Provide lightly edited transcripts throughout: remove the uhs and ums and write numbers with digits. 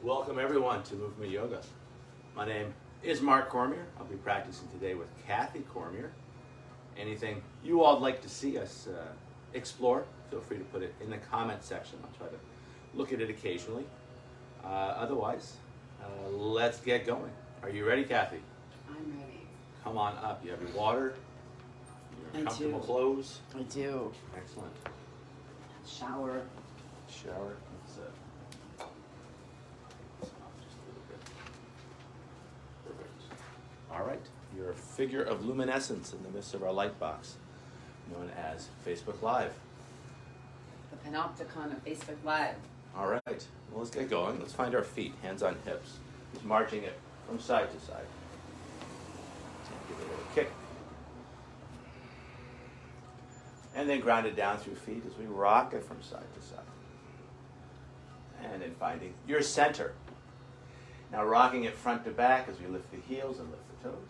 Welcome everyone to Movement Yoga. My name is Mark Cormier. I'll be practicing today with Kathy Cormier. Anything you all would like to see us explore, feel free to put it in the comment section. I'll try to look at it occasionally. Otherwise, let's get going. Are you ready, Kathy? I'm ready. Come on up. You have your water, your comfortable clothes. I do. Excellent. Shower. Shower. Let's just a little bit. Perfect. All right. You're a figure of luminescence in the midst of our light box, known as Facebook Live. The Panopticon of Facebook Live. All right. Well, let's get going. Let's find our feet, hands on hips. Just marching it from side to side. And give it a little kick. And then ground it down through feet as we rock it from side to side. And then finding your center. Now rocking it front to back as we lift the heels and lift the toes.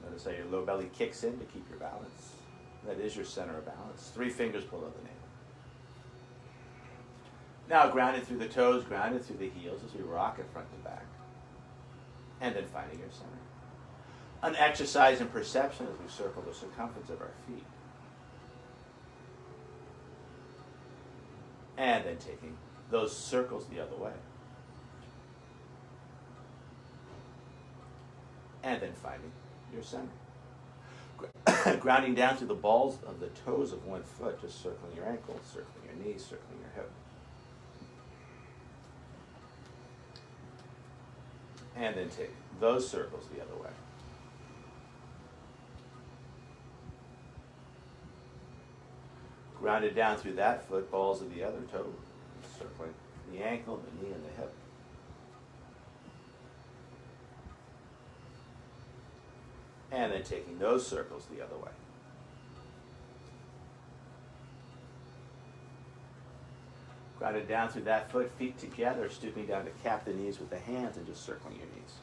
Notice how your low belly kicks in to keep your balance. That is your center of balance. 3 fingers below the navel. Now grounded through the toes, grounded through the heels as we rock it front to back. And then finding your center. An exercise in perception as we circle the circumference of our feet. And then taking those circles the other way. And then finding your center. Grounding down through the balls of the toes of one foot, just circling your ankles, circling your knees, circling your hip. And then take those circles the other way. Grounded down through that foot, balls of the other toe, circling the ankle, the knee, and the hip. And then taking those circles the other way. Grounded down through that foot, feet together, stooping down to cap the knees with the hands and just circling your knees.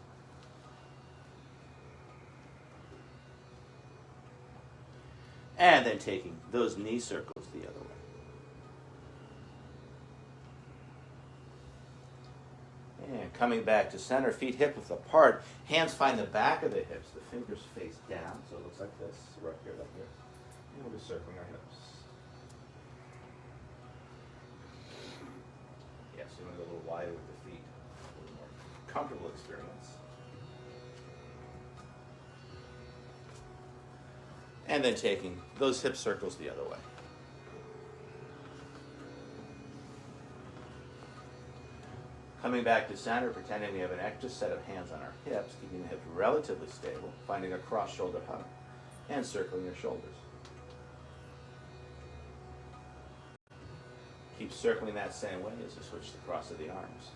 And then taking those knee circles the other way. And coming back to center, feet hip width apart. Hands find the back of the hips. The fingers face down, so it looks like this. Right here, like here. And we're just circling our hips. Yes, you want to go a little wider with the feet. A little more comfortable experience. And then taking those hip circles the other way. Coming back to center, pretending we have an extra set of hands on our hips, keeping the hips relatively stable, finding a cross-shoulder hug, and circling your shoulders. Keep circling that same way as you switch the cross of the arms.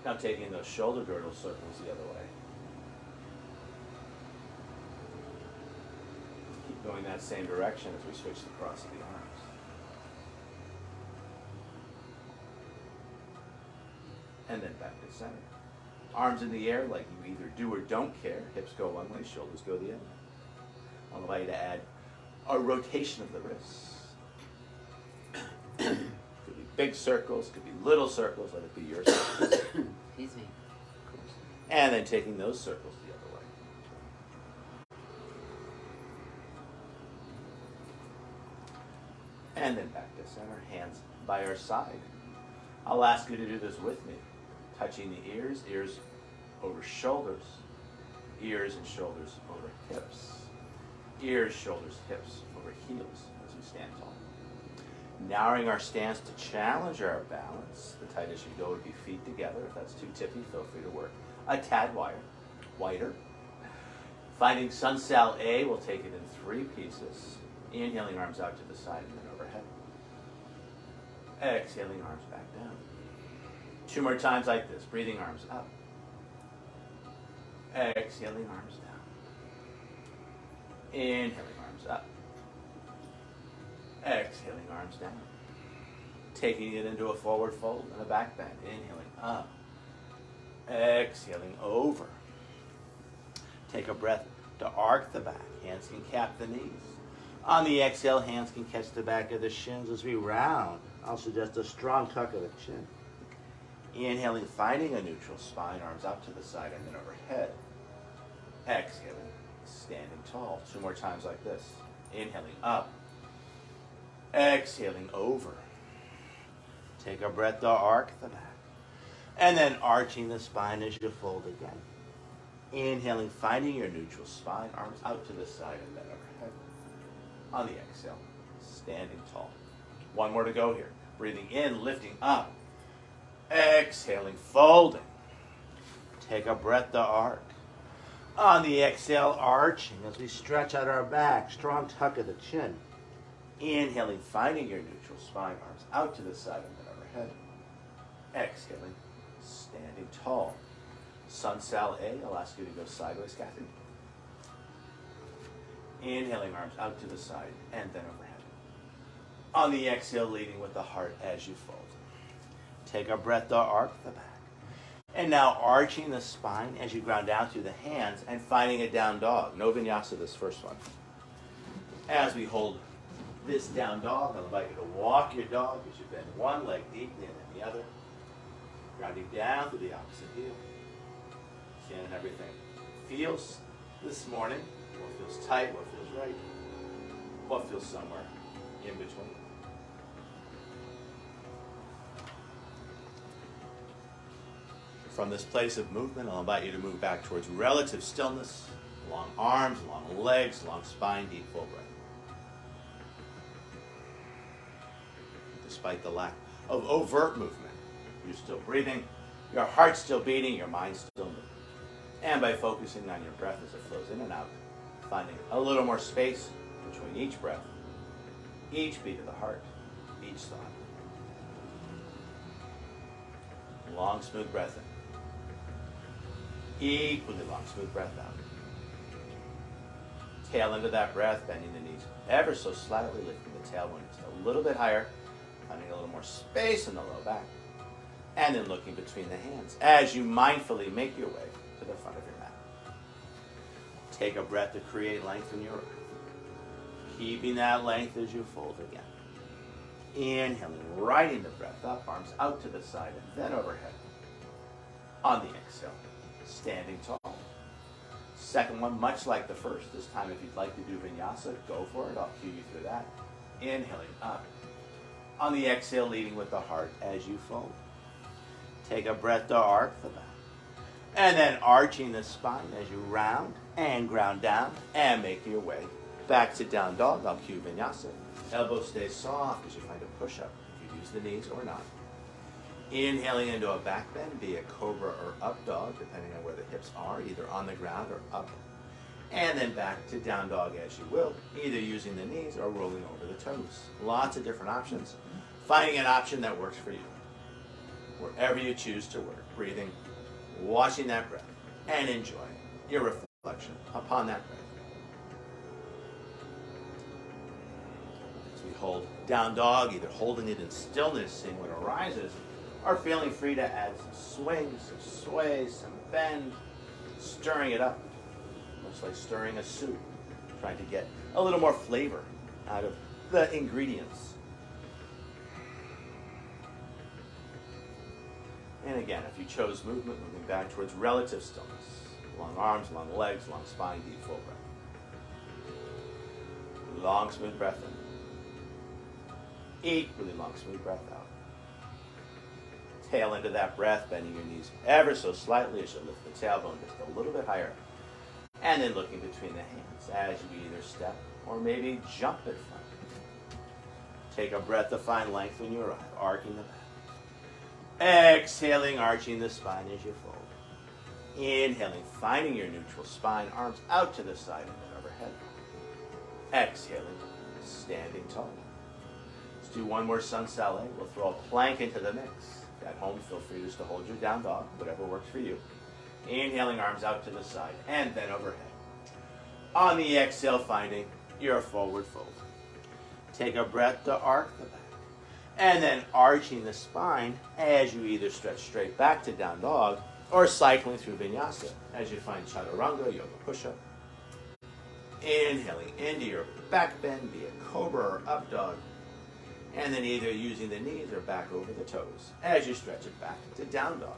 Now taking those shoulder girdle circles the other way. Keep going that same direction as we switch the cross of the arms. And then back to center. Arms in the air like you either do or don't care. Hips go one way, shoulders go the other. I'll allow you to add a rotation of the wrists. Could be big circles, could be little circles, let it be your circles. Excuse me. And then taking those circles the other way. And then back to center, hands by our side. I'll ask you to do this with me. Touching the ears, ears over shoulders, ears and shoulders over hips, ears, shoulders, hips over heels as we stand tall. Narrowing our stance to challenge our balance. The tightest you go would be feet together. If that's too tippy, feel free to work a tad wider. Finding Sun Sal A, we'll take it in 3 pieces. Inhaling arms out to the side and then overhead. Exhaling arms back down. 2 more times like this. Breathing arms up. Exhaling arms down. Inhaling arms up. Exhaling arms down. Taking it into a forward fold and a back bend. Inhaling up. Exhaling over. Take a breath to arc the back. Hands can cap the knees. On the exhale, hands can catch the back of the shins as we round. I'll suggest a strong tuck of the chin. Inhaling, finding a neutral spine, arms out to the side and then overhead. Exhaling, standing tall. 2 more times like this. Inhaling up. Exhaling over. Take a breath to arc the back. And then arching the spine as you fold again. Inhaling, finding your neutral spine, arms out to the side and then overhead. On the exhale, standing tall. 1 more to go here. Breathing in, lifting up. Exhaling, folding. Take a breath to arc. On the exhale, arching as we stretch out our back. Strong tuck of the chin. Inhaling, finding your neutral spine, arms out to the side and then overhead. Exhaling, standing tall. Sun Sal A, I'll ask you to go sideways, Kathy. Inhaling, arms out to the side and then overhead. On the exhale, leading with the heart as you fold. Take a breath to arc the back. And now arching the spine as you ground down through the hands and finding a down dog. No vinyasa this first one. As we hold this down dog, I'll invite you to walk your dog as you bend one leg deeply and then the other. Grounding down to the opposite heel. Seeing everything feels this morning. What feels tight, what feels right. What feels somewhere in between. From this place of movement, I'll invite you to move back towards relative stillness. Long arms, long legs, long spine, deep full breath. Despite the lack of overt movement, you're still breathing, your heart's still beating, your mind's still moving. And by focusing on your breath as it flows in and out, finding a little more space between each breath, each beat of the heart, each thought. Long, smooth breath in. Equally long, smooth breath out. Tail into that breath, bending the knees ever so slightly, lifting the tailbone just a little bit higher, finding a little more space in the low back. And then looking between the hands as you mindfully make your way to the front of your mat. Take a breath to create length in your earth. Keeping that length as you fold again. Inhaling, riding the breath up, arms out to the side and then overhead. On the exhale, standing tall. Second one, much like the first. This time, if you'd like to do vinyasa, go for it. I'll cue you through that. Inhaling up. On the exhale, leading with the heart as you fold. Take a breath to arc the back. And then arching the spine as you round and ground down and make your way back to down dog. I'll cue vinyasa. Elbows stay soft as you find a push-up. You can use the knees or not. Inhaling into a back bend, be it cobra or up dog, depending on where the hips are, either on the ground or up. And then back to down dog as you will, either using the knees or rolling over the toes. Lots of different options. Finding an option that works for you. Wherever you choose to work, breathing, watching that breath, and enjoying your reflection upon that breath. As we hold down dog, either holding it in stillness, seeing what arises, or feeling free to add some swing, some sway, some bend, stirring it up. Looks like stirring a soup, trying to get a little more flavor out of the ingredients. And again, if you chose movement, moving back towards relative stillness. Long arms, long legs, long spine, deep full breath. Long, smooth breath in. Equally long, smooth breath out. Tail into that breath, bending your knees ever so slightly as you lift the tailbone just a little bit higher. And then looking between the hands as you either step or maybe jump at front. Take a breath to find length in your eye, arcing the back. Exhaling, arching the spine as you fold. Inhaling, finding your neutral spine, arms out to the side and then overhead. Exhaling, standing tall. Let's do one more sun salé. We'll throw a plank into the mix. At home, feel free just to hold your down dog, whatever works for you. Inhaling, arms out to the side and then overhead. On the exhale, finding your forward fold. Take a breath to arc the back. And then arching the spine as you either stretch straight back to down dog or cycling through vinyasa as you find chaturanga, yoga push-up. Inhaling into your back bend, be it cobra or up dog. And then either using the knees or back over the toes as you stretch it back to down dog.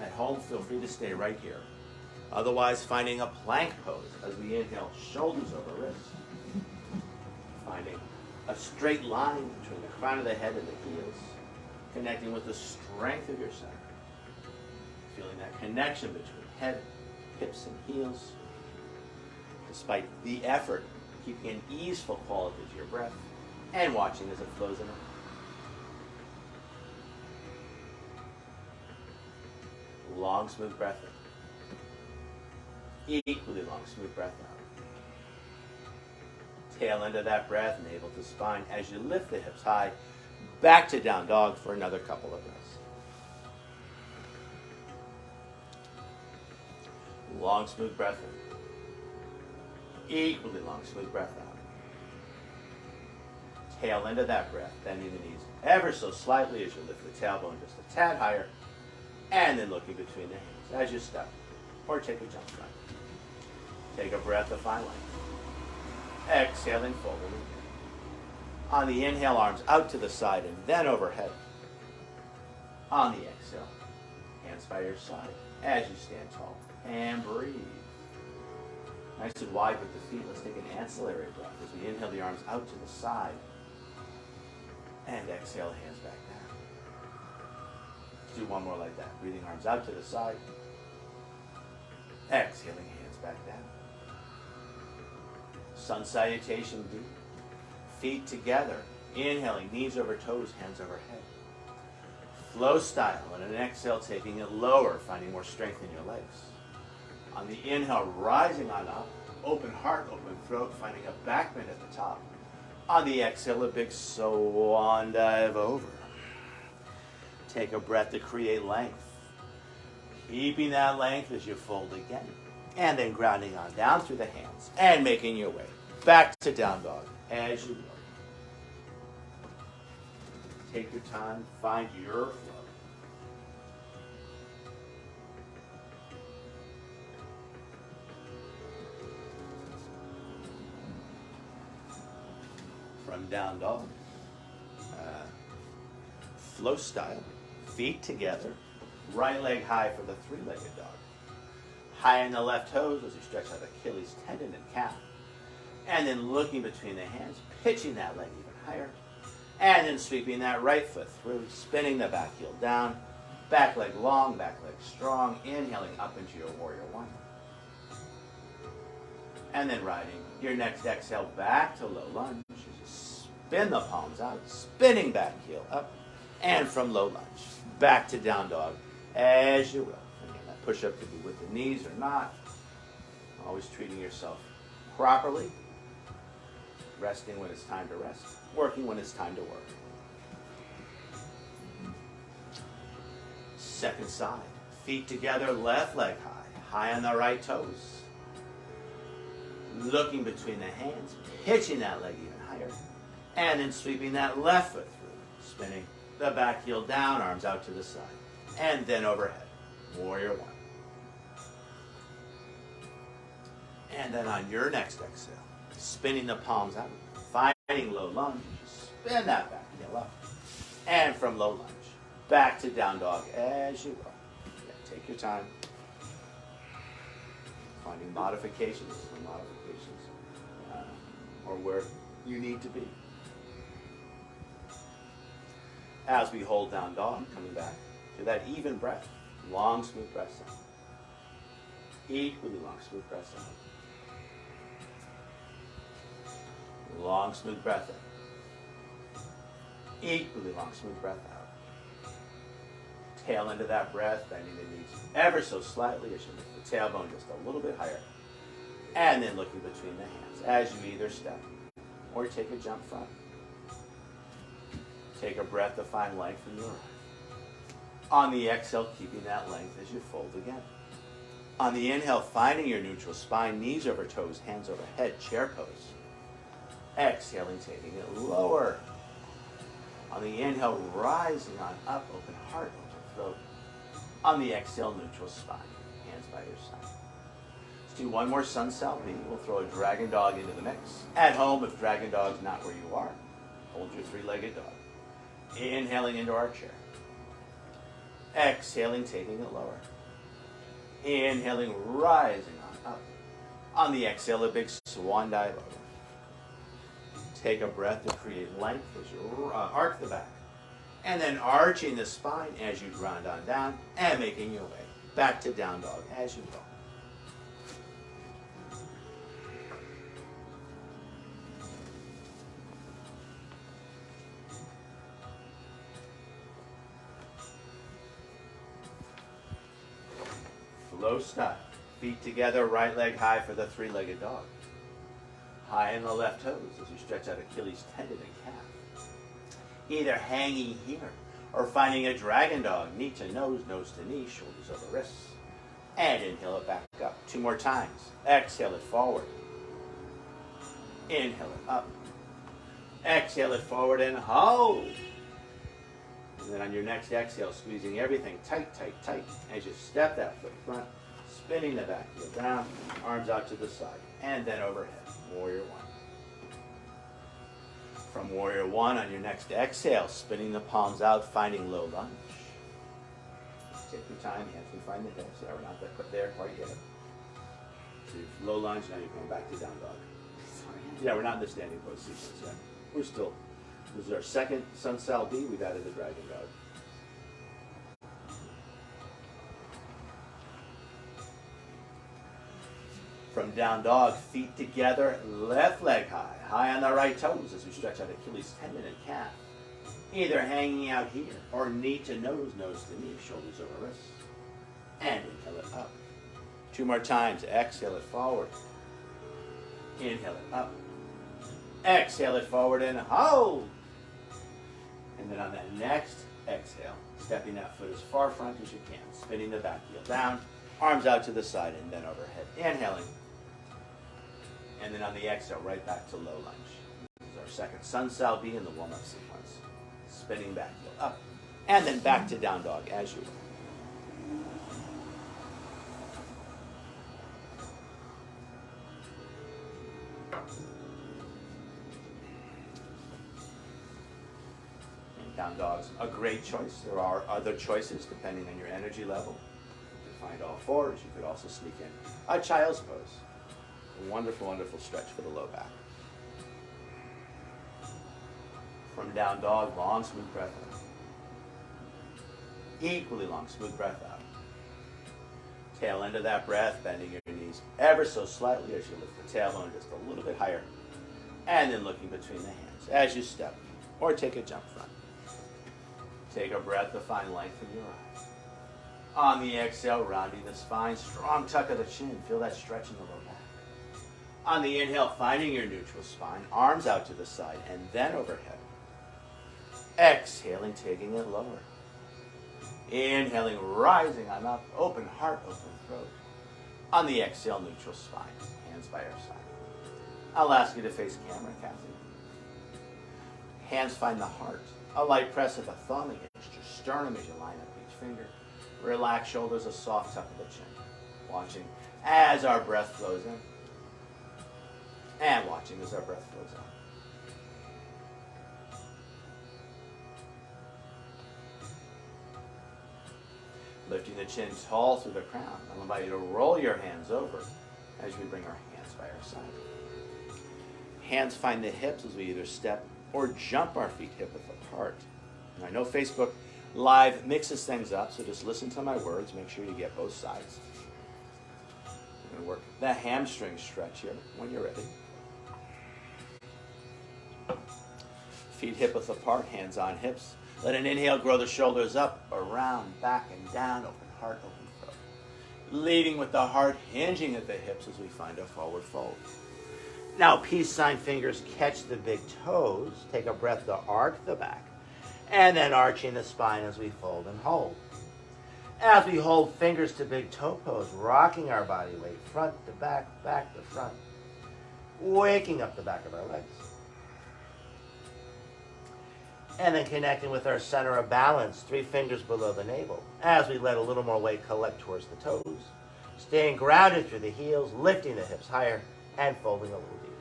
At home, feel free to stay right here. Otherwise, finding a plank pose as we inhale, shoulders over wrists. Finding a straight line between the crown of the head and the heels, connecting with the strength of your center. Feeling that connection between head, hips, and heels. Despite the effort, keeping an easeful quality to your breath and watching as it flows in. Long, smooth breath in. Equally long, smooth breath out. Tail end of that breath, navel to spine as you lift the hips high, back to down dog for another couple of breaths. Long, smooth breath in. Equally long, smooth breath out. Tail end of that breath, bending the knees ever so slightly as you lift the tailbone just a tad higher, and then looking between the hands as you step or take a jump front. Take a breath of fine length. Exhaling, folding again. On the inhale, arms out to the side and then overhead. On the exhale, hands by your side as you stand tall and breathe. Nice and wide with the feet. Let's take an ancillary breath as we inhale the arms out to the side and exhale, hands back down. Let's do one more like that. Breathing arms out to the side. Exhaling, hands back down. Sun salutation deep. Feet together. Inhaling, knees over toes, hands overhead. Flow style, and an exhale, taking it lower, finding more strength in your legs. On the inhale, rising on up, open heart, open throat, finding a back bend at the top. On the exhale, a big swan dive over. Take a breath to create length. Keeping that length as you fold again. And then grounding on down through the hands and making your way back to down dog as you will. Take your time, find your flow. From down dog, flow style, feet together, right leg high for the three-legged dog. High on the left toes as you stretch out Achilles tendon and calf. And then looking between the hands, pitching that leg even higher. And then sweeping that right foot through, spinning the back heel down. Back leg long, back leg strong. Inhaling up into your warrior one. And then riding your next exhale back to low lunge. As you spin the palms out, spinning back heel up. And from low lunge, back to down dog as you will. Push-up could be with the knees or not. Always treating yourself properly. Resting when it's time to rest. Working when it's time to work. Second side. Feet together, left leg high. High on the right toes. Looking between the hands. Pitching that leg even higher. And then sweeping that left foot through. Spinning the back heel down, arms out to the side. And then overhead. Warrior one. And then on your next exhale, spinning the palms out, finding low lunge, spin that back heel up. And from low lunge, back to down dog as you will. Yeah, take your time. Finding modifications or where you need to be. As we hold down dog, coming back to that even breath, long, smooth breaths in. Equally long, smooth breaths in. Long, smooth breath in. Equally long, smooth breath out. Tail end of that breath, bending the knees ever so slightly as you lift the tailbone just a little bit higher. And then looking between the hands as you either step or take a jump front. Take a breath to find length in your arm. On the exhale, keeping that length as you fold again. On the inhale, finding your neutral spine, knees over toes, hands over head, chair pose. Exhaling, taking it lower. On the inhale, rising on up, open heart, open throat. On the exhale, neutral spine, hands by your side. Let's do one more sun sal B. We'll throw a dragon dog into the mix. At home, if dragon dog's not where you are, hold your three-legged dog. Inhaling into our chair. Exhaling, taking it lower. Inhaling, rising on up. On the exhale, a big swan dive over. Take a breath to create length as you arc the back. And then arching the spine as you grind on down and making your way back to down dog as you go. Low style. Feet together, right leg high for the three-legged dog. High in the left toes as you stretch out Achilles tendon and calf. Either hanging here or finding a dragon dog, knee to nose to knee, shoulders over wrists. And inhale it back up. 2 more times. Exhale it forward. Inhale it up. Exhale it forward and hold. And then on your next exhale, squeezing everything tight, tight, tight as you step that foot front, spinning the back heel down, arms out to the side, and then overhead. Warrior One. From Warrior One, on your next exhale, spinning the palms out, finding low lunge. Take your time, hands can find the hips. Yeah, we're not there quite yet. So low lunge, now you're going back to down dog. Sorry. Yeah, we're not in the standing pose sequence yet. We're still. This is our second sun sal B. We've added the dragon dog. From down dog, feet together, left leg high, high on the right toes as we stretch out Achilles tendon and calf. Either hanging out here or knee to nose to knee, shoulders over wrists. And inhale it up. 2 more times. Exhale it forward. Inhale it up. Exhale it forward and hold. And then on that next exhale, stepping that foot as far front as you can, spinning the back heel down, arms out to the side and then overhead. Inhaling. And then on the exhale, right back to low lunge. This is our second sun sal B in the warm-up sequence. Spinning back heel up, and then back to down dog as you will. And down dog's a great choice. There are other choices depending on your energy level. You can find all fours. You could also sneak in a child's pose. A wonderful, wonderful stretch for the low back. From down dog, long, smooth breath in. Equally long, smooth breath out. Tail end of that breath, bending your knees ever so slightly as you lift the tailbone just a little bit higher. And then looking between the hands as you step or take a jump front. Take a breath to find length in your eyes. On the exhale, rounding the spine, strong tuck of the chin. Feel that stretch in the low back. On the inhale, finding your neutral spine, arms out to the side and then overhead. Exhaling, taking it lower. Inhaling, rising on up, open heart, open throat. On the exhale, neutral spine, hands by our side. I'll ask you to face camera, Kathy. Hands find the heart. A light press of the thumb against your sternum as you line up each finger. Relax shoulders, a soft tuck of the chin. Watching as our breath flows in. And watching as our breath flows out. Lifting the chin tall through the crown. I'll invite you to roll your hands over as we bring our hands by our side. Hands find the hips as we either step or jump our feet hip width apart. And I know Facebook Live mixes things up, so just listen to my words. Make sure you get both sides. We're going to work the hamstring stretch here when you're ready. Feet hip width apart, hands on hips. Let an inhale grow the shoulders up, around, back, and down. Open heart, open throat. Leading with the heart hinging at the hips as we find a forward fold. Now, peace sign fingers catch the big toes. Take a breath to arc the back. And then arching the spine as we fold and hold. As we hold fingers to big toe pose, rocking our body weight front to back, back to front. Waking up the back of our legs. And then connecting with our center of balance, 3 fingers below the navel, as we let a little more weight collect towards the toes. Staying grounded through the heels, lifting the hips higher, and folding a little deeper.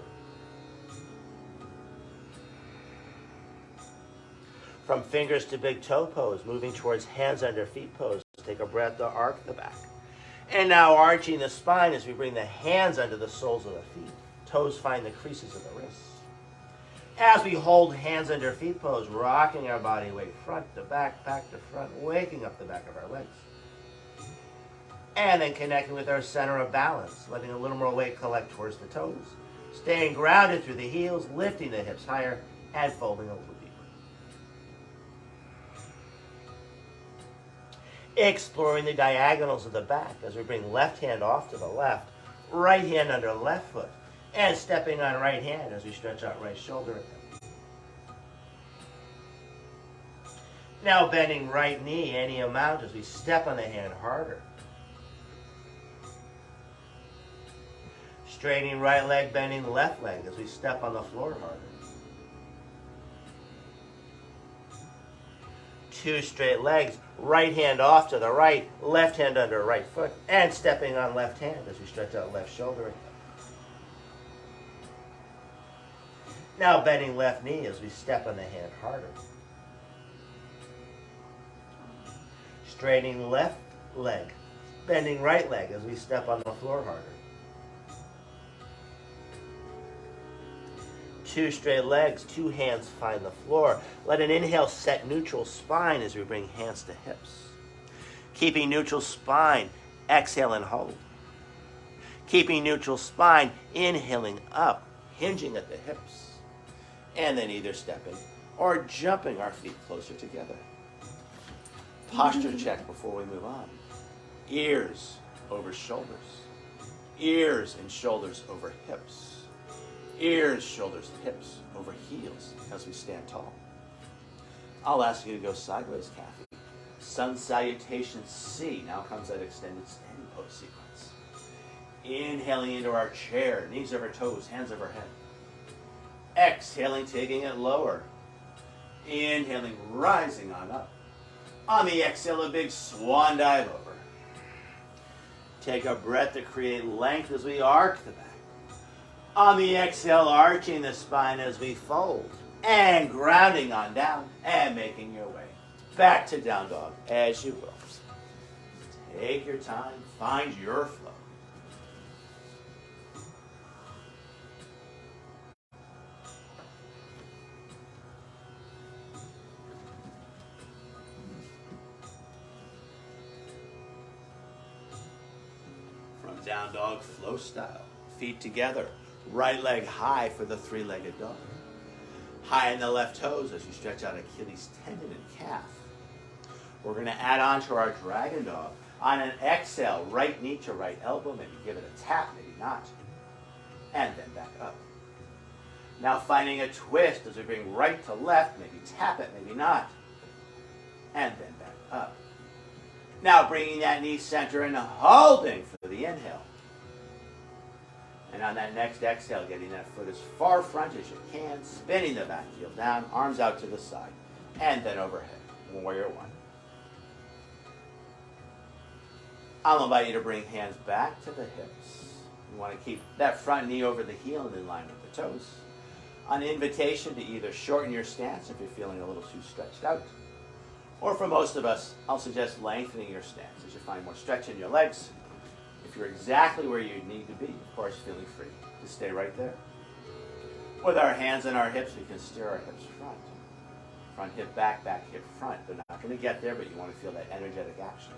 From fingers to big toe pose, moving towards hands under feet pose. Take a breath to arc the back. And now arching the spine as we bring the hands under the soles of the feet. Toes find the creases of the wrists. As we hold hands under feet pose, rocking our body weight front to back, back to front, waking up the back of our legs. And then connecting with our center of balance, letting a little more weight collect towards the toes. Staying grounded through the heels, lifting the hips higher, and folding a little deeper. Exploring the diagonals of the back as we bring left hand off to the left, right hand under left foot, and stepping on right hand as we stretch out right shoulder. Now bending right knee any amount as we step on the hand harder. Straightening right leg, bending left leg as we step on the floor harder. 2 straight legs, right hand off to the right, left hand under right foot, and stepping on left hand as we stretch out left shoulder. Now bending left knee as we step on the hand harder. Straightening left leg, bending right leg as we step on the floor harder. 2 straight legs, 2 hands find the floor. Let an inhale set neutral spine as we bring hands to hips. Keeping neutral spine, exhale and hold. Keeping neutral spine, inhaling up, hinging at the hips. And then either stepping or jumping our feet closer together. Posture check before we move on. Ears over shoulders. Ears and shoulders over hips. Ears, shoulders, hips over heels as we stand tall. I'll ask you to go sideways, Kathy. Sun salutation C. Now comes that extended standing pose sequence. Inhaling into our chair, knees over toes, hands over head. Exhaling, taking it lower. Inhaling, rising on up. On the exhale, a big swan dive over. Take a breath to create length as we arc the back. On the exhale, arching the spine as we fold. And grounding on down and making your way back to down dog as you will. Take your time, find your flow. From down dog flow style, feet together. Right leg high for the 3-legged dog. High in the left toes as you stretch out Achilles tendon and calf. We're going to add on to our dragon dog. On an exhale, right knee to right elbow, maybe give it a tap, maybe not. And then back up. Now finding a twist as we bring right to left, maybe tap it, maybe not. And then back up. Now bringing that knee center and holding for the inhale. And on that next exhale, getting that foot as far front as you can, spinning the back heel down, arms out to the side, and then overhead. Warrior 1. I'll invite you to bring hands back to the hips. You want to keep that front knee over the heel and in line with the toes. On invitation to either shorten your stance if you're feeling a little too stretched out, or for most of us, I'll suggest lengthening your stance as you find more stretch in your legs. If you're exactly where you need to be, of course, feeling free to stay right there. With our hands on our hips, we can steer our hips front. Front hip back, back hip front. They're not going to get there, but you want to feel that energetic action.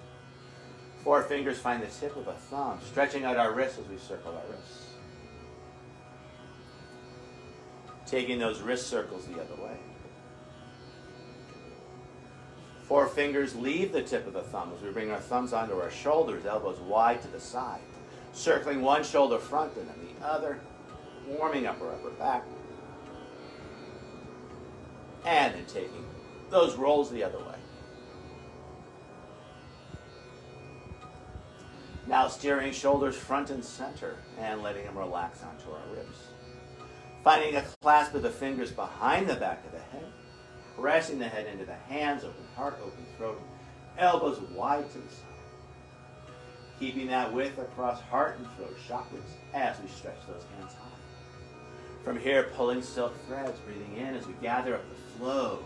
4 fingers find the tip of a thumb, stretching out our wrists as we circle our wrists. Taking those wrist circles the other way. 4 fingers leave the tip of the thumb as we bring our thumbs onto our shoulders, elbows wide to the side. Circling one shoulder front and then the other, warming up our upper back. And then taking those rolls the other way. Now steering shoulders front and center and letting them relax onto our ribs. Finding a clasp of the fingers behind the back of the head. Pressing the head into the hands, open heart, open throat, elbows wide to the side. keeping that width across heart and throat chakras as we stretch those hands high. From here, pulling silk threads, breathing in as we gather up the flow.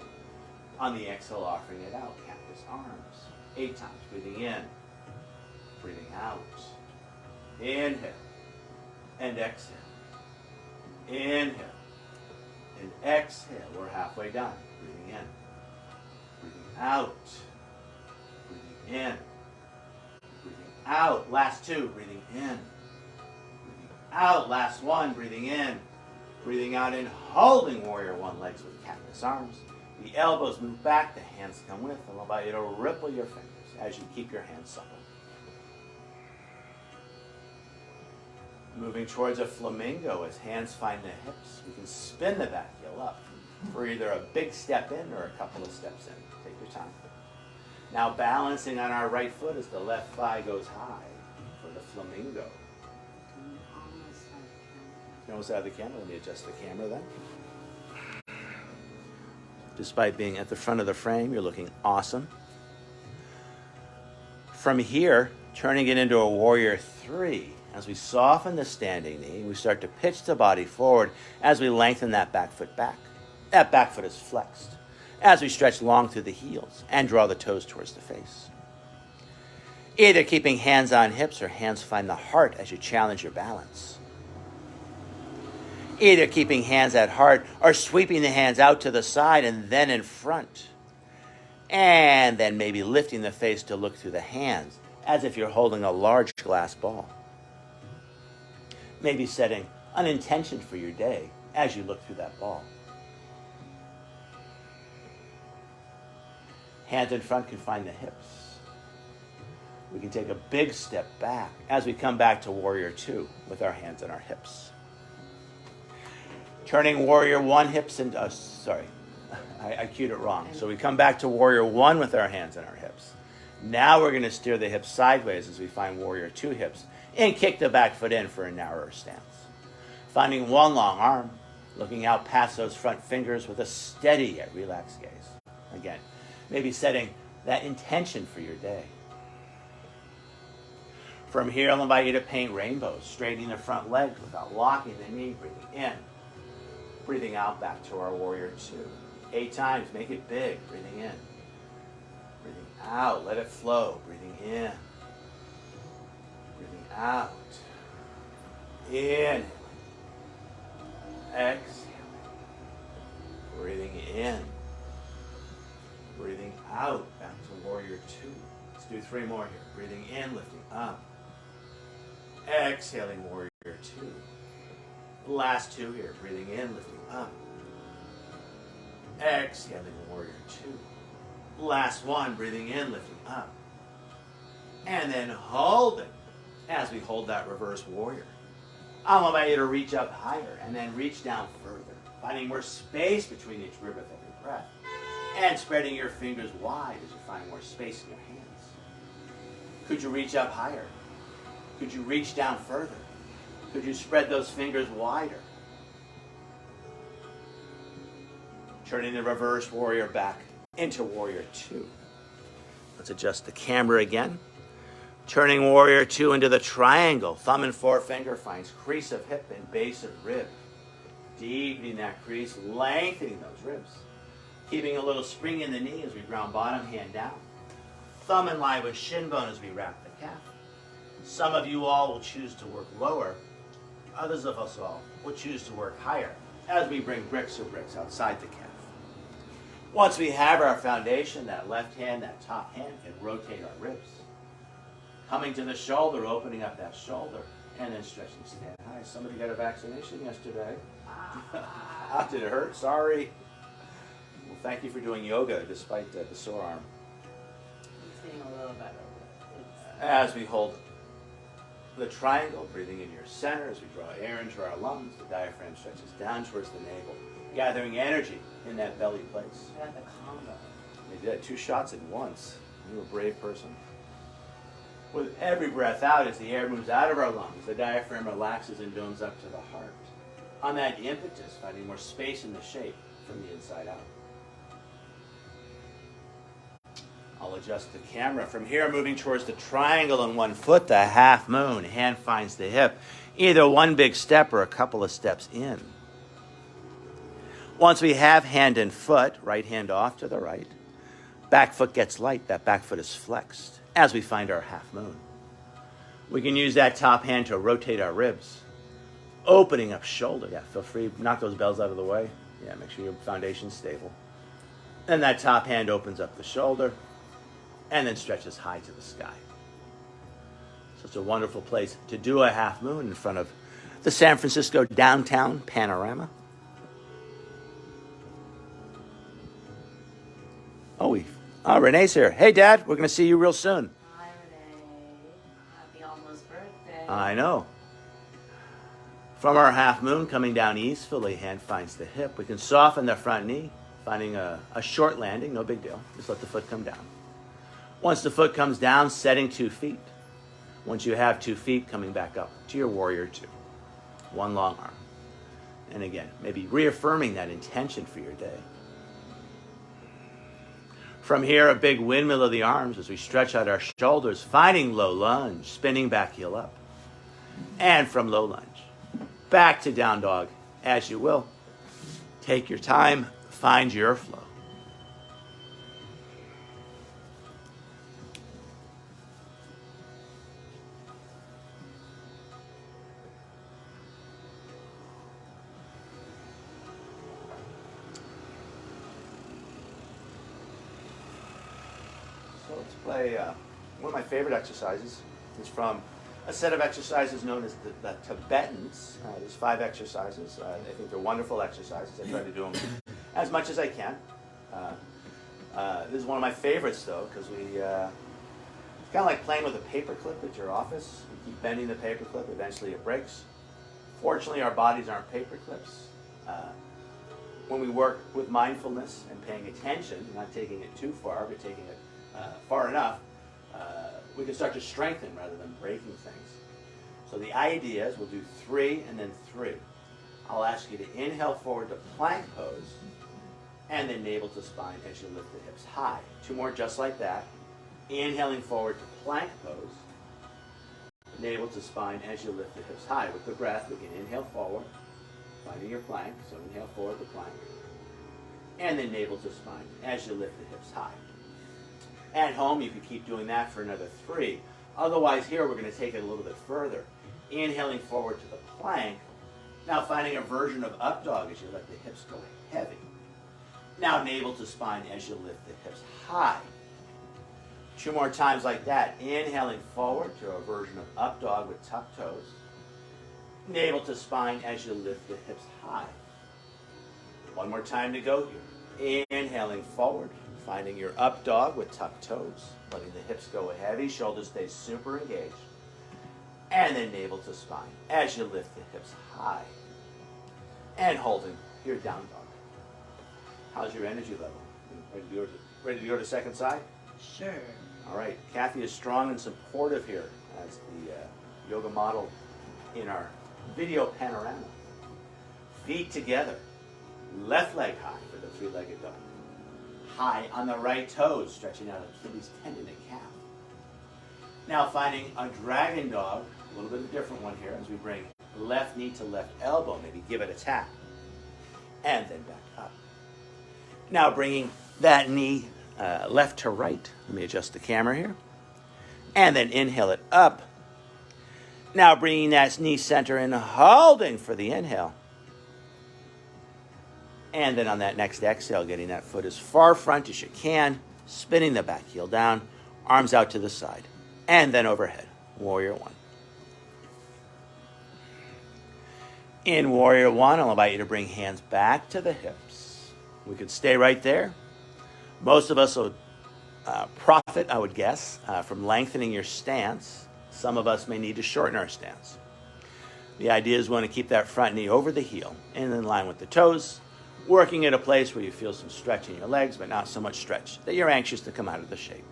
On the exhale, offering it out, cactus arms. 8 times, breathing in, breathing out. Inhale and exhale. Inhale and exhale. We're halfway done. Breathing in, breathing out, breathing in, breathing out. Last 2, breathing in, breathing out. Last 1, breathing in, breathing out, and holding warrior 1 legs with cactus arms. The elbows move back, the hands come with, and I'll allow you to ripple your fingers as you keep your hands supple. Moving towards a flamingo as hands find the hips. We can spin the back heel up for either a big step in or a couple of steps in. Take your time. Now balancing on our right foot as the left thigh goes high for the flamingo. You almost have the camera. Let me adjust the camera then. Despite being at the front of the frame, you're looking awesome. From here, turning it into a warrior 3. As we soften the standing knee, we start to pitch the body forward as we lengthen that back foot back. That back foot is flexed as we stretch long through the heels and draw the toes towards the face. Either keeping hands on hips or hands find the heart as you challenge your balance. Either keeping hands at heart or sweeping the hands out to the side and then in front. And then maybe lifting the face to look through the hands as if you're holding a large glass ball. Maybe setting an intention for your day as you look through that ball. Hands in front can find the hips. We can take a big step back as we come back to warrior 2 with our hands on our hips. Turning warrior 1 hips into, I cued it wrong. So we come back to warrior 1 with our hands on our hips. Now we're going to steer the hips sideways as we find warrior 2 hips and kick the back foot in for a narrower stance. Finding one long arm, looking out past those front fingers with a steady yet relaxed gaze. Again, maybe setting that intention for your day. From here, I'll invite you to paint rainbows, straightening the front legs without locking the knee, breathing in. Breathing out back to our warrior 2. 8 times, make it big, breathing in. Breathing out, let it flow, breathing in. Breathing out. Inhaling. Exhaling. Breathing in. Breathing out, back to warrior 2. Let's do 3 more here. Breathing in, lifting up. Exhaling, warrior 2. Last 2 here. Breathing in, lifting up. Exhaling, warrior 2. Last 1. Breathing in, lifting up. And then holding as we hold that reverse warrior. I'll invite you to reach up higher and then reach down further, finding more space between each rib with every breath. And spreading your fingers wide as you find more space in your hands. Could you reach up higher? Could you reach down further? Could you spread those fingers wider? Turning the reverse warrior back into warrior 2. Let's adjust the camera again. Turning warrior 2 into the triangle. Thumb and forefinger finds crease of hip and base of rib. Deepening that crease, lengthening those ribs. Keeping a little spring in the knee as we ground bottom, hand down. Thumb in line with shin bone as we wrap the calf. Some of you all will choose to work lower. Others of us all will choose to work higher as we bring bricks or bricks outside the calf. Once we have our foundation, that left hand, that top hand can rotate our ribs. Coming to the shoulder, opening up that shoulder, and then stretching stand high. Somebody got a vaccination yesterday. How did it hurt? Sorry. Well, thank you for doing yoga despite the sore arm. It's getting a little better. As we hold the triangle, breathing in your center as we draw air into our lungs, the diaphragm stretches down towards the navel, gathering energy in that belly place. I got the combo. You did 2 shots at once. You're a brave person. With every breath out, as the air moves out of our lungs, the diaphragm relaxes and domes up to the heart. On that impetus, finding more space in the shape from the inside out. I'll adjust the camera. From here, moving towards the triangle in 1 foot, the half moon. Hand finds the hip. Either one big step or a couple of steps in. Once we have hand and foot, right hand off to the right. Back foot gets light. That back foot is flexed as we find our half moon. We can use that top hand to rotate our ribs. Opening up shoulder. Yeah, feel free. Knock those bells out of the way. Yeah, make sure your foundation's stable. And that top hand opens up the shoulder and then stretches high to the sky. So it's a wonderful place to do a half moon in front of the San Francisco downtown panorama. Renee's here. Hey, Dad, we're going to see you real soon. Hi, Renee. Happy almost birthday. I know. From our half moon coming down eastfully, hand finds the hip. We can soften the front knee, finding a short landing, no big deal. Just let the foot come down. Once the foot comes down, setting 2 feet. Once you have 2 feet, coming back up to your warrior 2. One long arm. And again, maybe reaffirming that intention for your day. From here, a big windmill of the arms as we stretch out our shoulders, finding low lunge, spinning back heel up. And from low lunge, back to down dog, as you will. Take your time, find your flow. So let's play one of my favorite exercises. It's from a set of exercises known as the Tibetans. There's 5 exercises. I think they're wonderful exercises. I try to do them as much as I can. This is one of my favorites, though, because it's kind of like playing with a paperclip at your office. You keep bending the paperclip, eventually it breaks. Fortunately, our bodies aren't paperclips. When we work with mindfulness and paying attention, not taking it too far, but taking it far enough, we can start to strengthen rather than breaking things. So the idea is we'll do 3 and then 3. I'll ask you to inhale forward to plank pose and then navel to spine as you lift the hips high. 2 more just like that. Inhaling forward to plank pose, navel to spine as you lift the hips high. With the breath, we can inhale forward, finding your plank. So inhale forward to plank, and then navel to spine as you lift the hips high. At home, you can keep doing that for another 3. Otherwise, here we're going to take it a little bit further. Inhaling forward to the plank. Now finding a version of up dog as you let the hips go heavy. Now navel to spine as you lift the hips high. 2 more times like that. Inhaling forward to a version of up dog with tucked toes. Navel to spine as you lift the hips high. 1 more time to go here. Inhaling forward, finding your up dog with tucked toes. Letting the hips go heavy, shoulders stay super engaged. And then navel to spine as you lift the hips high. And holding your down dog. How's your energy level? Ready to go to second side? Sure. All right. Kathy is strong and supportive here as the yoga model in our video panorama. Feet together. Left leg high for the 3-legged dog. High on the right toes, stretching out Achilles tendon and calf. Now finding a dragon dog, a little bit of a different one here, as we bring left knee to left elbow, maybe give it a tap, and then back up. Now bringing that knee left to right. Let me adjust the camera here. And then inhale it up. Now bringing that knee center and holding for the inhale. And then on that next exhale, getting that foot as far front as you can, spinning the back heel down, arms out to the side, and then overhead. Warrior 1. In Warrior 1, I'll invite you to bring hands back to the hips. We could stay right there. Most of us will profit, I would guess, from lengthening your stance. Some of us may need to shorten our stance. The idea is we want to keep that front knee over the heel and in line with the toes, working at a place where you feel some stretch in your legs, but not so much stretch that you're anxious to come out of the shape.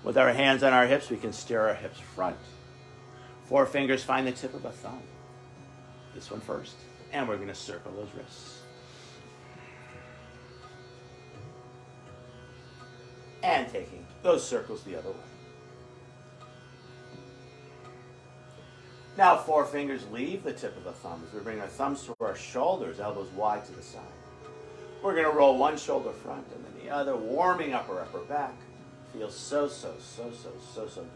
With our hands on our hips, we can steer our hips front. 4 fingers find the tip of a thumb. This one first, and we're going to circle those wrists. and taking those circles the other way. Now, forefingers leave the tip of the thumb as we bring our thumbs to our shoulders, elbows wide to the side. We're going to roll one shoulder front and then the other, warming up our upper back. Feels so good.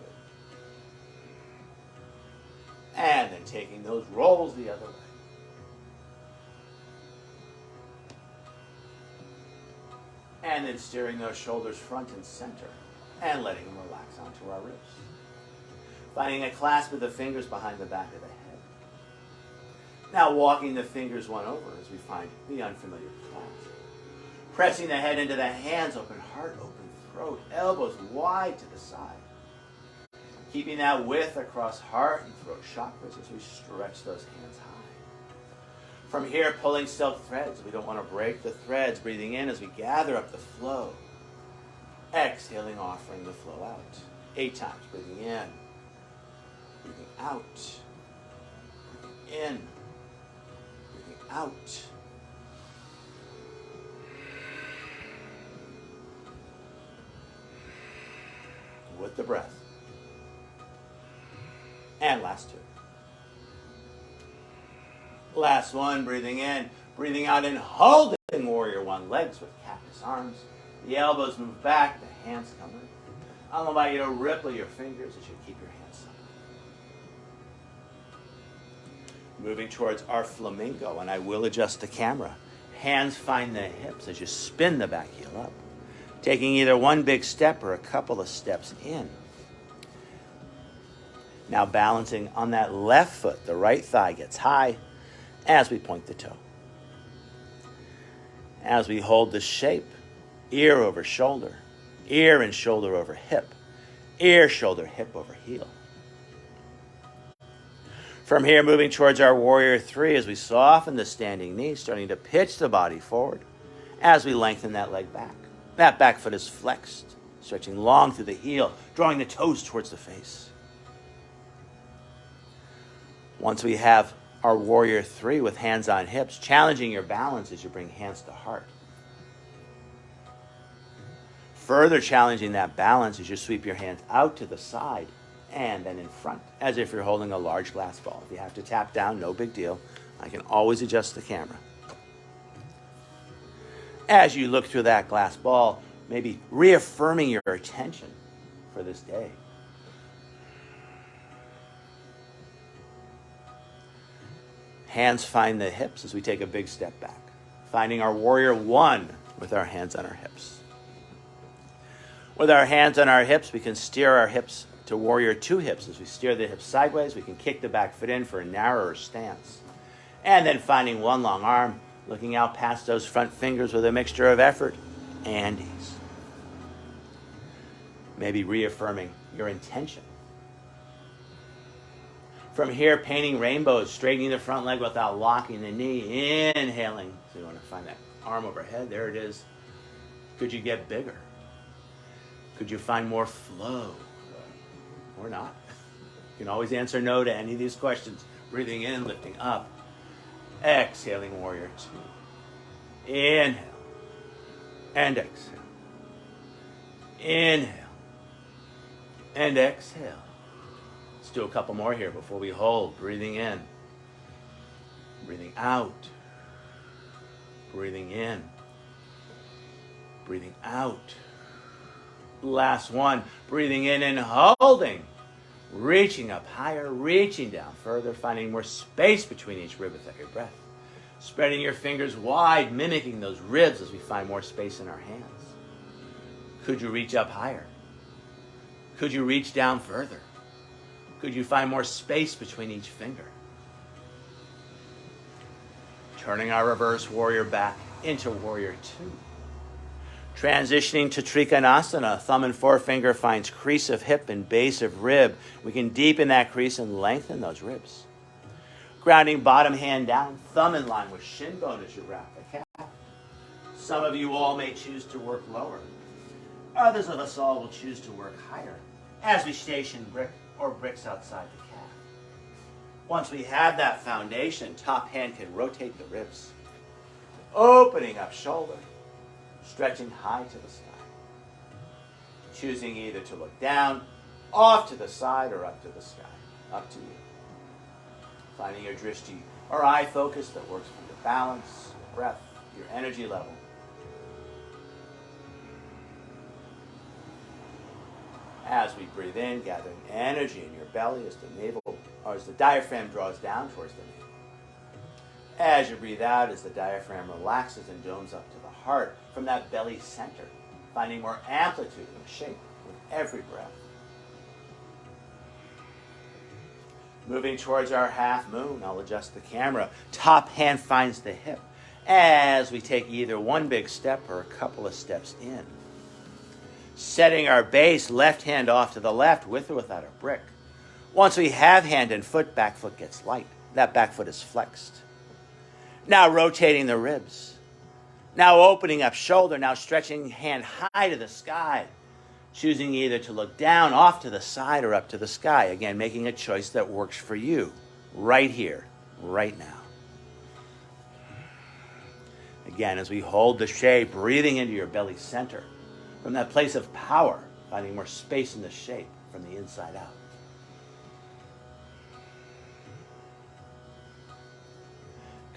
And then taking those rolls the other way. And then steering those shoulders front and center and letting them relax onto our ribs. Finding a clasp of the fingers behind the back of the head. Now walking the fingers one over as we find the unfamiliar clasp. Pressing the head into the hands, open heart, open throat, elbows wide to the side. Keeping that width across heart and throat chakras as we stretch those hands high. From here, pulling silk threads. We don't want to break the threads. Breathing in as we gather up the flow. Exhaling, offering the flow out. 8 times. Breathing in. Breathing out. Breathing in. Breathing out. With the breath. And last 2. Last one, breathing in, breathing out and holding warrior 1, legs with cactus arms. The elbows move back, the hands come in. I'll invite you to ripple your fingers as you keep your hands up. Moving towards our flamingo, and I will adjust the camera. Hands find the hips as you spin the back heel up. Taking either one big step or a couple of steps in. Now balancing on that left foot, the right thigh gets high as we point the toe. As we hold the shape, ear over shoulder, ear and shoulder over hip, ear, shoulder, hip over heel. From here, moving towards our warrior 3 as we soften the standing knee, starting to pitch the body forward as we lengthen that leg back. That back foot is flexed, stretching long through the heel, drawing the toes towards the face. Once we have our warrior 3 with hands on hips, challenging your balance as you bring hands to heart. Further challenging that balance as you sweep your hands out to the side and then in front, as if you're holding a large glass ball. If you have to tap down, no big deal. I can always adjust the camera. As you look through that glass ball, maybe reaffirming your attention for this day. Hands find the hips as we take a big step back. Finding our warrior 1 with our hands on our hips. With our hands on our hips, we can steer our hips to warrior 2 hips. As we steer the hips sideways, we can kick the back foot in for a narrower stance. And then finding one long arm, looking out past those front fingers with a mixture of effort and ease. Maybe reaffirming your intention. From here, painting rainbows, straightening the front leg without locking the knee, inhaling. So you want to find that arm overhead. There it is. Could you get bigger? Could you find more flow? Or not? You can always answer no to any of these questions. Breathing in, lifting up. Exhaling, warrior 2. Inhale. And exhale. Inhale. And exhale. Let's do a couple more here before we hold. Breathing in. Breathing out. Breathing in. Breathing out. Last one. Breathing in and holding. Reaching up higher, reaching down further, finding more space between each rib with every breath. Spreading your fingers wide, mimicking those ribs as we find more space in our hands. Could you reach up higher? Could you reach down further? Could you find more space between each finger? Turning our reverse warrior back into warrior 2. Transitioning to Trikonasana, thumb and forefinger finds crease of hip and base of rib. We can deepen that crease and lengthen those ribs. Grounding bottom hand down, thumb in line with shin bone as you wrap the calf. Some of you all may choose to work lower. Others of us all will choose to work higher as we station brick or bricks outside the calf. Once we have that foundation, top hand can rotate the ribs. Opening up shoulder. Stretching high to the sky. choosing either to look down, off to the side, or up to the sky. Up to you. Finding your drishti or eye focus that works for your balance, your breath, your energy level. As we breathe in, gathering energy in your belly as the navel, or as the diaphragm draws down towards the navel. As you breathe out, as the diaphragm relaxes and domes up to the heart from that belly center, finding more amplitude in the shape with every breath. Moving towards our half moon, I'll adjust the camera. Top hand finds the hip as we take either one big step or a couple of steps in. Setting our base, left hand off to the left with or without a brick. Once we have hand and foot, back foot gets light. That back foot is flexed. Now rotating the ribs. Now opening up shoulder, now stretching hand high to the sky. Choosing either to look down, off to the side, or up to the sky. Again, making a choice that works for you, right here, right now. Again, as we hold the shape, breathing into your belly center. From that place of power, finding more space in the shape from the inside out.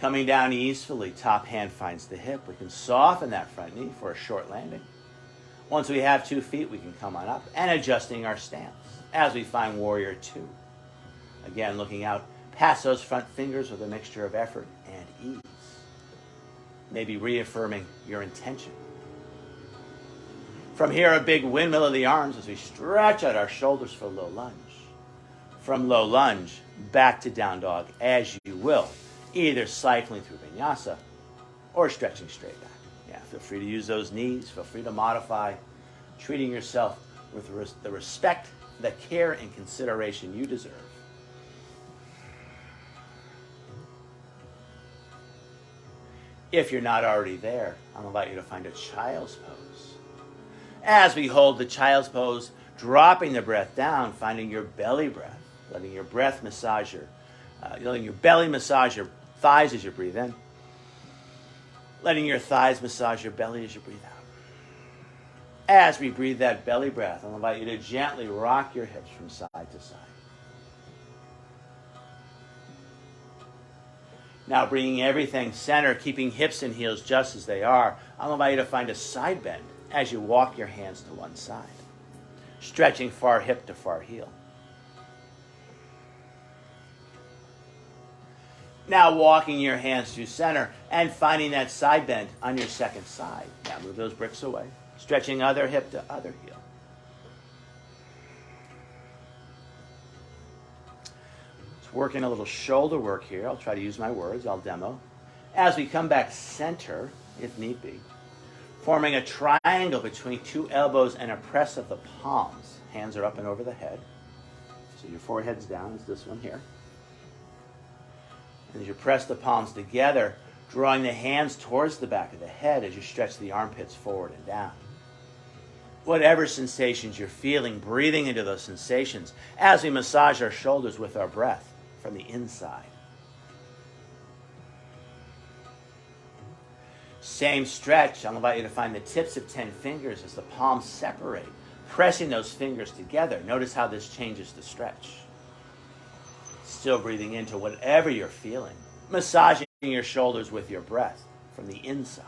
Coming down easefully, top hand finds the hip. We can soften that front knee for a short landing. Once we have 2 feet, we can come on up and adjusting our stance as we find warrior 2. Again, looking out past those front fingers with a mixture of effort and ease. Maybe reaffirming your intention. From here, a big windmill of the arms as we stretch out our shoulders for low lunge. From low lunge, back to down dog as you will, either cycling through vinyasa or stretching straight back. Yeah, feel free to use those knees. Feel free to modify, treating yourself with the respect, the care, and consideration you deserve. If you're not already there, I'll invite you to find a child's pose. As we hold the child's pose, dropping the breath down, finding your belly breath, letting your breath massage letting your belly massage your thighs as you breathe in, letting your thighs massage your belly as you breathe out. As we breathe that belly breath, I'll invite you to gently rock your hips from side to side. Now bringing everything center, keeping hips and heels just as they are, I'll invite you to find a side bend as you walk your hands to one side, stretching far hip to far heel. Now walking your hands to center and finding that side bend on your second side. Now move those bricks away, stretching other hip to other heel. Let's work in a little shoulder work here. I'll try to use my words. I'll demo. As we come back center, if need be, forming a triangle between 2 elbows and a press of the palms. Hands are up and over the head. So your forehead's down is this one here. And as you press the palms together, drawing the hands towards the back of the head as you stretch the armpits forward and down. Whatever sensations you're feeling, breathing into those sensations as we massage our shoulders with our breath from the inside. Same stretch, I'll invite you to find the tips of 10 fingers as the palms separate, pressing those fingers together. Notice how this changes the stretch. Still breathing into whatever you're feeling, massaging your shoulders with your breath from the inside.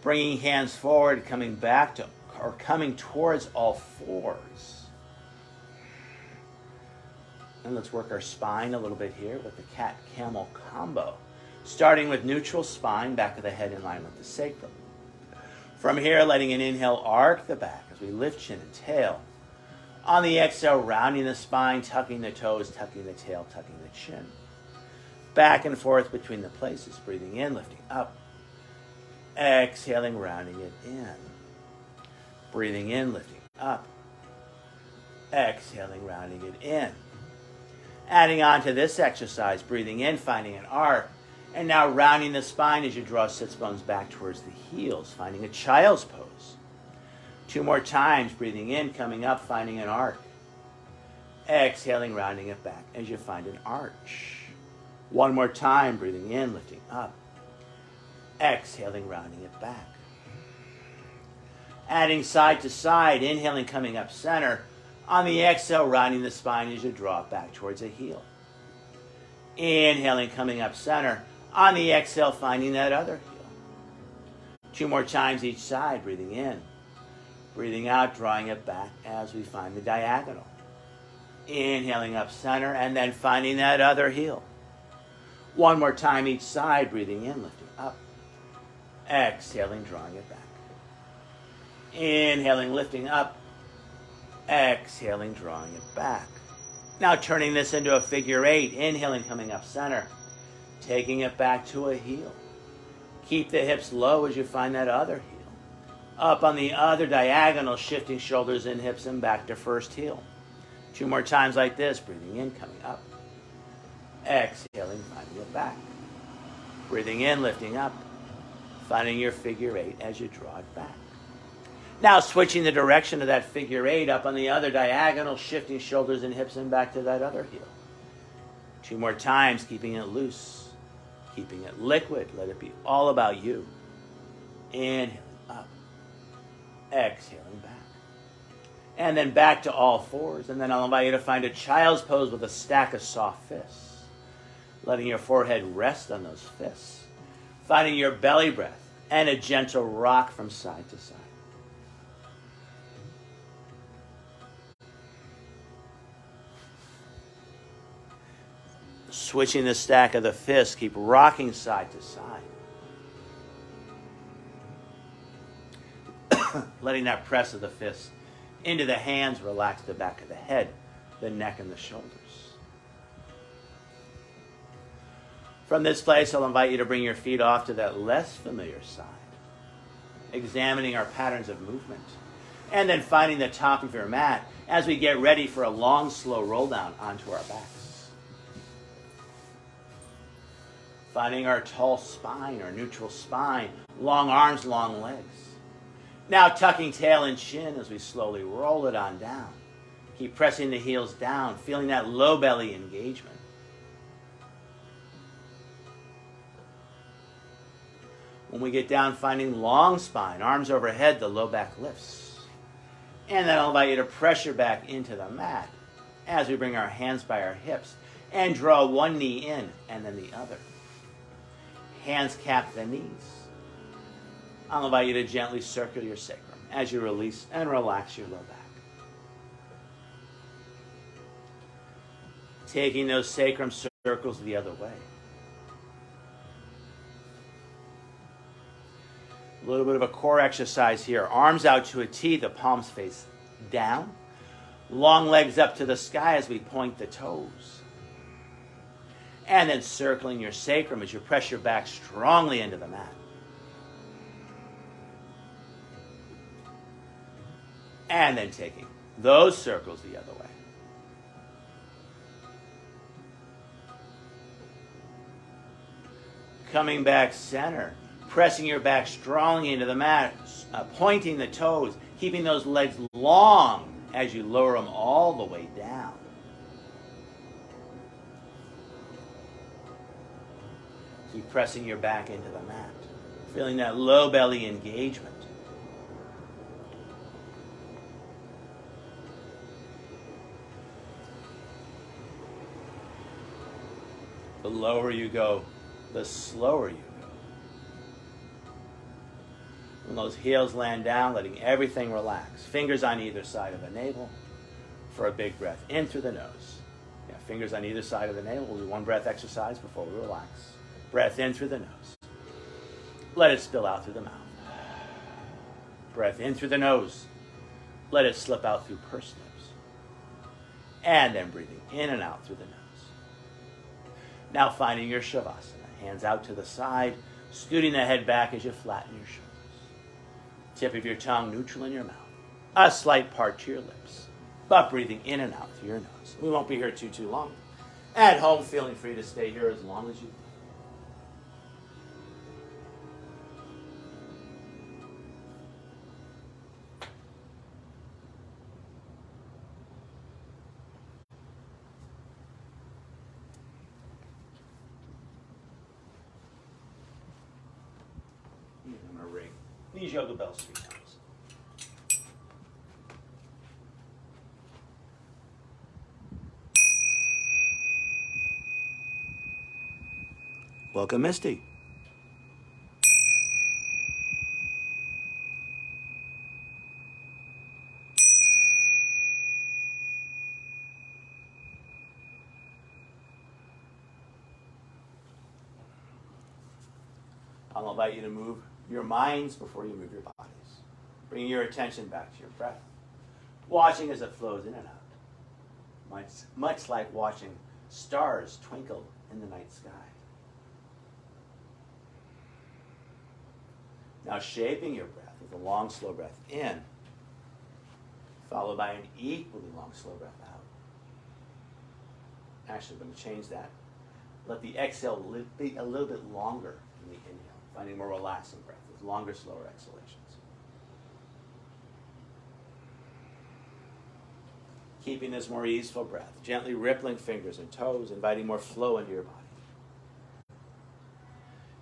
Bringing hands forward, coming back to, or coming towards all fours. And let's work our spine a little bit here with the cat-camel combo. Starting with neutral spine, back of the head in line with the sacrum. From here, letting an inhale arc the back as we lift chin and tail. On the exhale, rounding the spine, tucking the toes, tucking the tail, tucking the chin. Back and forth between the places, breathing in, lifting up. Exhaling, rounding it in. Breathing in, lifting up. Exhaling, rounding it in. Adding on to this exercise, breathing in, finding an arc, and now rounding the spine as you draw sits bones back towards the heels, finding a child's pose. 2 more times, breathing in, coming up, finding an arc. Exhaling, rounding it back as you find an arch. 1 more time, breathing in, lifting up. Exhaling, rounding it back. Adding side to side, inhaling, coming up center. On the exhale, rounding the spine as you draw it back towards a heel. Inhaling, coming up center. On the exhale, finding that other heel. 2 more times each side, breathing in. Breathing out, drawing it back as we find the diagonal. Inhaling up center and then finding that other heel. 1 more time each side, breathing in, lifting up. Exhaling, drawing it back. Inhaling, lifting up. Exhaling, drawing it back. Now turning this into a figure 8. Inhaling, coming up center. Taking it back to a heel. Keep the hips low as you find that other heel. Up on the other diagonal, shifting shoulders and hips and back to first heel. 2 more times like this, breathing in, coming up. Exhaling, finding it back. Breathing in, lifting up. Finding your figure 8 as you draw it back. Now switching the direction of that figure 8 up on the other diagonal, shifting shoulders and hips and back to that other heel. 2 more times, keeping it loose, keeping it liquid. Let it be all about you. Inhaling up, exhaling back. And then back to all fours. And then I'll invite you to find a child's pose with a stack of soft fists. Letting your forehead rest on those fists. Finding your belly breath and a gentle rock from side to side. Switching the stack of the fists, keep rocking side to side. Letting that press of the fists into the hands relax the back of the head, the neck, and the shoulders. From this place, I'll invite you to bring your feet off to that less familiar side, examining our patterns of movement, and then finding the top of your mat as we get ready for a long, slow roll down onto our backs. Finding our tall spine, our neutral spine, long arms, long legs. Now tucking tail and chin as we slowly roll it on down. Keep pressing the heels down, feeling that low belly engagement. When we get down, finding long spine, arms overhead, the low back lifts. And then I'll invite you to pressure back into the mat as we bring our hands by our hips and draw one knee in and then the other. Hands cap the knees. I'll invite you to gently circle your sacrum as you release and relax your low back. Taking those sacrum circles the other way. A little bit of a core exercise here. Arms out to a T, the palms face down. Long legs up to the sky as we point the toes. And then circling your sacrum as you press your back strongly into the mat. And then taking those circles the other way. Coming back center, pressing your back strongly into the mat, pointing the toes, keeping those legs long as you lower them all the way down. Keep pressing your back into the mat, feeling that low belly engagement. The lower you go, the slower you go. When those heels land down, letting everything relax. Fingers on either side of the navel for a big breath in through the nose. Yeah, fingers on either side of the navel. We'll do one breath exercise before we relax. Breath in through the nose. Let it spill out through the mouth. Breath in through the nose. Let it slip out through pursed lips. And then breathing in and out through the nose. Now finding your Shavasana. Hands out to the side, scooting the head back as you flatten your shoulders. Tip of your tongue neutral in your mouth. A slight part to your lips, but breathing in and out through your nose. We won't be here too long. At home, feeling free to stay here as long as you like. going to ring these yoga bells 3 times. Welcome, Misty. I'll invite you to move your minds before you move your bodies. Bringing your attention back to your breath, watching as it flows in and out, much like watching stars twinkle in the night sky. Now shaping your breath with a long, slow breath in, followed by an equally long, slow breath out. Actually, I'm going to change that. Let the exhale be a little bit longer than the inhale, finding more relaxing breath with longer, slower exhalations. Keeping this more easeful breath, gently rippling fingers and toes, inviting more flow into your body.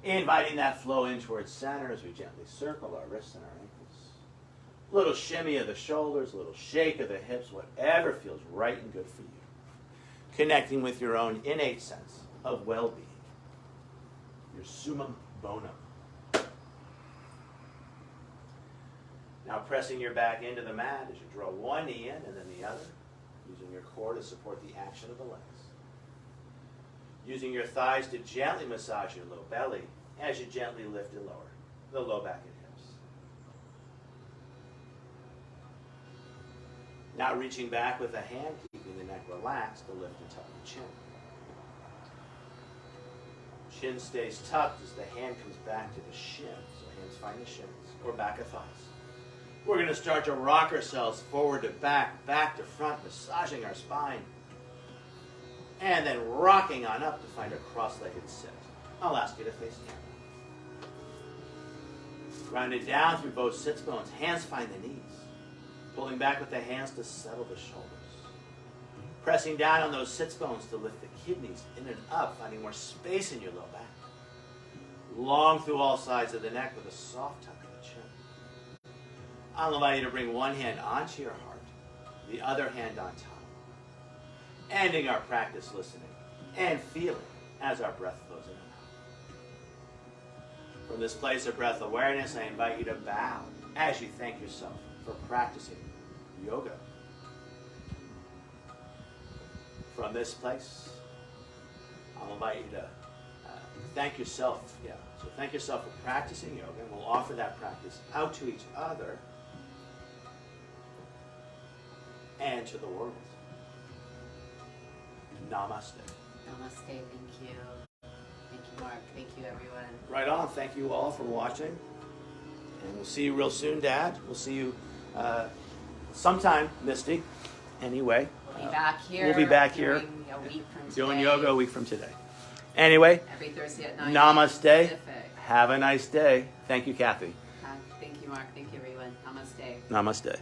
Inviting that flow in towards center as we gently circle our wrists and our ankles. A little shimmy of the shoulders, a little shake of the hips, whatever feels right and good for you. Connecting with your own innate sense of well-being, your summum bonum. Now pressing your back into the mat as you draw one knee in and then the other, using your core to support the action of the legs. Using your thighs to gently massage your low belly as you gently lift and lower the low back and hips. Now reaching back with a hand, keeping the neck relaxed to lift and tuck the chin. Chin stays tucked as the hand comes back to the shin. So hands find the shins or back of thighs. We're going to start to rock ourselves forward to back, back to front, massaging our spine. And then rocking on up to find a cross-legged sit. I'll ask you to face down. Rounded down through both sits bones. Hands find the knees. Pulling back with the hands to settle the shoulders. Pressing down on those sits bones to lift the kidneys in and up, finding more space in your low back. Long through all sides of the neck with a soft tuck of the chin. I'll allow you to bring one hand onto your heart, the other hand on top. Ending our practice listening and feeling as our breath flows in and out. From this place of breath awareness, I invite you to bow as you thank yourself for practicing yoga. From this place, I'll invite you to thank yourself. So thank yourself for practicing yoga, and we'll offer that practice out to each other and to the world. Namaste. Namaste, thank you. Thank you, Mark. Thank you, everyone. Right on. Thank you all for watching. And we'll see you real soon, Dad. We'll see you sometime, Misty. Anyway. We'll be back here. We'll be back here. A week from today. Doing yoga a week from today. Anyway. Every Thursday at 9 Namaste. Pacific. Have a nice day. Thank you, Kathy. Thank you, Mark. Thank you, everyone. Namaste. Namaste.